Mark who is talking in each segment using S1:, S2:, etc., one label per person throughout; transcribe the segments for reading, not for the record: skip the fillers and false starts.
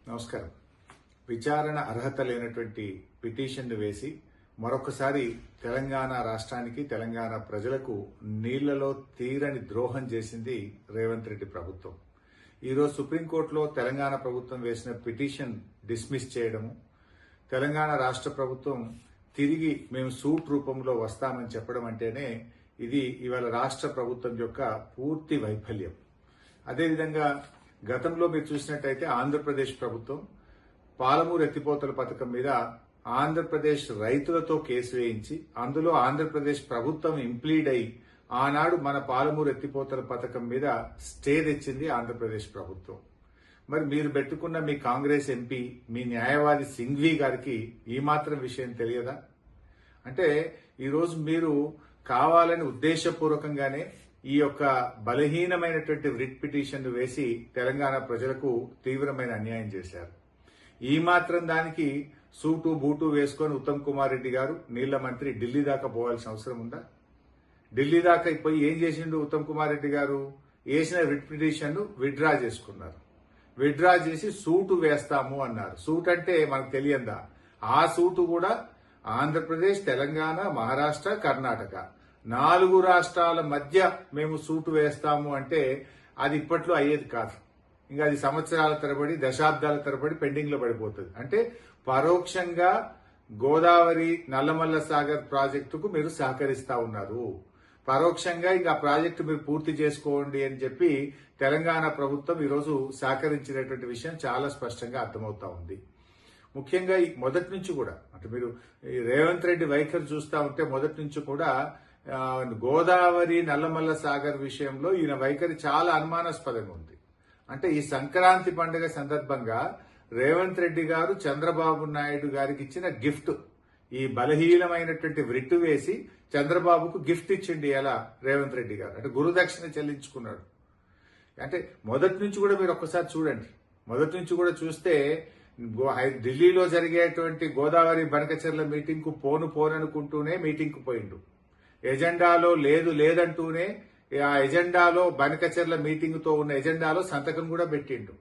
S1: నమస్కారం. విచారణ అర్హత లేనటువంటి పిటిషన్ను వేసి మరొకసారి తెలంగాణ రాష్ట్రానికి తెలంగాణ ప్రజలకు నీళ్లలో తీరని ద్రోహం చేసింది రేవంత్ రెడ్డి ప్రభుత్వం. ఈరోజు సుప్రీంకోర్టులో తెలంగాణ ప్రభుత్వం వేసిన పిటిషన్ డిస్మిస్ చేయడము, తెలంగాణ రాష్ట్ర ప్రభుత్వం తిరిగి మేము సూట్ రూపంలో వస్తామని చెప్పడం అంటేనే ఇది ఇవాళ రాష్ట్ర ప్రభుత్వం యొక్క పూర్తి వైఫల్యం. అదేవిధంగా గతంలో మీరు చూసినట్టయితే ఆంధ్రప్రదేశ్ ప్రభుత్వం పాలమూరు ఎత్తిపోతల పథకం మీద ఆంధ్రప్రదేశ్ రైతులతో కేసు వేయించి అందులో ఆంధ్రప్రదేశ్ ప్రభుత్వం ఇంప్లీడ్ అయి ఆనాడు మన పాలమూరు ఎత్తిపోతల పథకం మీద స్టే తెచ్చింది ఆంధ్రప్రదేశ్ ప్రభుత్వం. మరి మీరు పెట్టుకున్న మీ కాంగ్రెస్ ఎంపీ, మీ న్యాయవాది సింఘ్వి గారికి ఈ మాత్రం విషయం తెలియదా? అంటే ఈరోజు మీరు కావాలని ఉద్దేశపూర్వకంగానే ఈ యొక్క బలహీనమైనటువంటి రిట్ పిటిషన్ వేసి తెలంగాణ ప్రజలకు తీవ్రమైన అన్యాయం చేశారు. ఈ మాత్రం దానికి సూటు బూటు వేసుకొని ఉత్తమ్ కుమార్ రెడ్డి గారు నీళ్ల మంత్రి ఢిల్లీ దాకా పోవాల్సిన అవసరం ఉందా? ఢిల్లీ దాకా పోయి ఏం చేసిండు ఉత్తమ్ కుమార్ రెడ్డి గారు? వేసిన రిట్ పిటిషన్ విత్డ్రా చేసుకున్నారు. విత్డ్రా చేసి సూటు వేస్తాము అన్నారు. సూట్ అంటే మనకు తెలియందా? ఆ సూటు కూడా ఆంధ్రప్రదేశ్, తెలంగాణ, మహారాష్ట్ర, కర్ణాటక 4 రాష్ట్రాల మధ్య మేము సూటు వేస్తాము అంటే అది ఇప్పట్లో అయ్యేది కాదు. ఇంకా అది సంవత్సరాల తరబడి, దశాబ్దాల తరబడి పెండింగ్ లో పడిపోతుంది. అంటే పరోక్షంగా గోదావరి నల్లమల్ల సాగర్ ప్రాజెక్టుకు మీరు సహకరిస్తా ఉన్నారు. పరోక్షంగా ఇంకా ప్రాజెక్టు మీరు పూర్తి చేసుకోండి అని చెప్పి తెలంగాణ ప్రభుత్వం ఈరోజు సహకరించినటువంటి విషయం చాలా స్పష్టంగా అర్థమవుతా ఉంది. ముఖ్యంగా మొదటి నుంచి కూడా అంటే మీరు రేవంత్ రెడ్డి వైఖరి చూస్తా ఉంటే మొదటి నుంచి కూడా గోదావరి నల్లమల్ల సాగర్ విషయంలో ఈయన వైఖరి చాలా అనుమానాస్పదంగా ఉంది. అంటే ఈ సంక్రాంతి పండుగ సందర్భంగా రేవంత్ రెడ్డి గారు చంద్రబాబు నాయుడు గారికి ఇచ్చిన గిఫ్ట్, ఈ బలహీనమైనటువంటి వ్రిట్టు వేసి చంద్రబాబుకు గిఫ్ట్ ఇచ్చిండి ఎలా రేవంత్ రెడ్డి గారు, అంటే గురుదక్షిణ చెల్లించుకున్నాడు. అంటే మొదటి నుంచి కూడా మీరు ఒక్కసారి చూడండి. మొదటి నుంచి కూడా చూస్తే ఢిల్లీలో జరిగేటువంటి గోదావరి బనకచెర్ల మీటింగ్ కు పోననుకుంటూనే మీటింగ్ కు పోయిండు. ఎజెండాలో లేదంటూనే ఆ ఎజెండాలో బనకచెర్ల మీటింగ్ తో ఉన్న ఎజెండాలో సంతకం కూడా పెట్టిండు.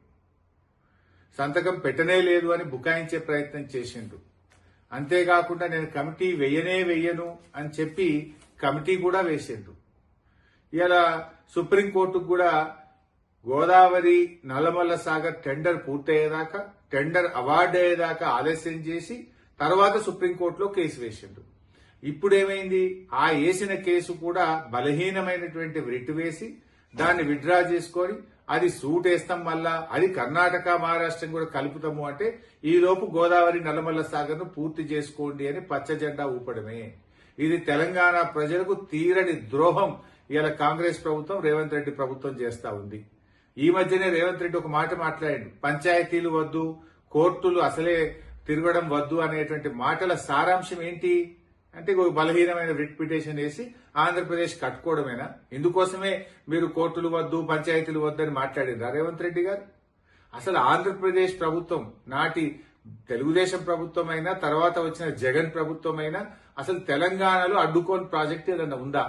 S1: సంతకం పెట్టనే లేదు అని బుకాయించే ప్రయత్నం చేసిండు. అంతేకాకుండా నేను కమిటీ వెయ్యను అని చెప్పి కమిటీ కూడా వేసిండు. ఇలా సుప్రీంకోర్టుకు కూడా గోదావరి నల్లమల్ల సాగర్ టెండర్ పూర్తయ్యేదాకా, టెండర్ అవార్డు అయ్యేదాకా ఆలస్యం చేసి తర్వాత సుప్రీంకోర్టులో కేసు వేసిండు. ఇప్పుడేమైంది? ఆ వేసిన కేసు కూడా బలహీనమైనటువంటి రిట్ వేసి దాన్ని విత్డ్రా చేసుకొని అది సూట్ వేస్తాం, మళ్ళా అది కర్ణాటక మహారాష్ట్రం కూడా కలుపుతాము అంటే ఈ లోపు గోదావరి నల్లమల్ల సాగర్ ను పూర్తి చేసుకోండి అని పచ్చ జెండా ఊపడమే. ఇది తెలంగాణ ప్రజలకు తీరని ద్రోహం ఇలా కాంగ్రెస్ ప్రభుత్వం, రేవంత్ రెడ్డి ప్రభుత్వం చేస్తా ఉంది. ఈ మధ్యనే రేవంత్ రెడ్డి ఒక మాట మాట్లాడాడు, పంచాయతీలు వద్దు, కోర్టులు అసలే తిరగడం వద్దు అనేటువంటి మాటల సారాంశం ఏంటి అంటే బలహీనమైన రిట్ పిటిషన్ వేసి ఆంధ్రప్రదేశ్ కట్టుకోవడమేనా? ఇందుకోసమే మీరు కోర్టులు వద్దు, పంచాయతీలు వద్దు అని మాట్లాడిండ్రా రేవంత్ రెడ్డి గారు? అసలు ఆంధ్రప్రదేశ్ ప్రభుత్వం నాటి తెలుగుదేశం ప్రభుత్వం అయినా తర్వాత వచ్చిన జగన్ ప్రభుత్వం అయినా అసలు తెలంగాణలో అడ్డుకోని ప్రాజెక్ట్ ఏదైనా ఉందా?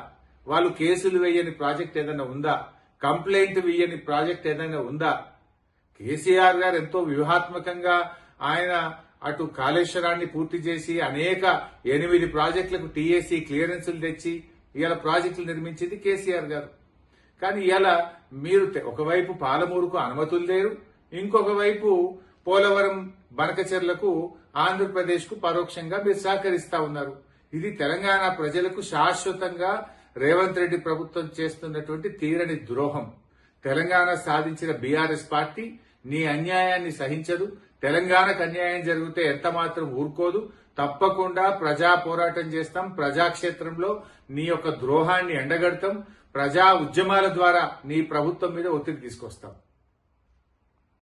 S1: వాళ్ళు కేసులు వేయని ప్రాజెక్ట్ ఏదైనా ఉందా? కంప్లైంట్ వేయని ప్రాజెక్ట్ ఏదైనా ఉందా? కేసీఆర్ గారు ఎంతో వ్యూహాత్మకంగా ఆయన అటు కాళేశ్వరాన్ని పూర్తి చేసి అనేక 8 ప్రాజెక్టులకు టీఏసీ క్లియరెన్సులు తెచ్చి ఇవాళ ప్రాజెక్టులు నిర్మించింది కేసీఆర్ గారు. కానీ ఇవాళ మీరు ఒకవైపు పాలమూరుకు అనుమతులు లేరు, ఇంకొక వైపు పోలవరం బనకచెర్లకు ఆంధ్రప్రదేశ్ కు పరోక్షంగా మీరు సహకరిస్తా ఉన్నారు. ఇది తెలంగాణ ప్రజలకు శాశ్వతంగా రేవంత్ రెడ్డి ప్రభుత్వం చేస్తున్నటువంటి తీరని ద్రోహం. తెలంగాణ సాధించిన బీఆర్ఎస్ పార్టీ నీ అన్యాయాన్ని సహించదు. తెలంగాణకు అన్యాయం జరిగితే ఎంత మాత్రం ఊరుకోదు. తప్పకుండా ప్రజా పోరాటం చేస్తాం. ప్రజాక్షేత్రంలో నీ యొక్క ద్రోహాన్ని ఎండగడతాం. ప్రజా ఉద్యమాల ద్వారా నీ ప్రభుత్వం మీద ఒత్తిడి తీసుకొస్తాం.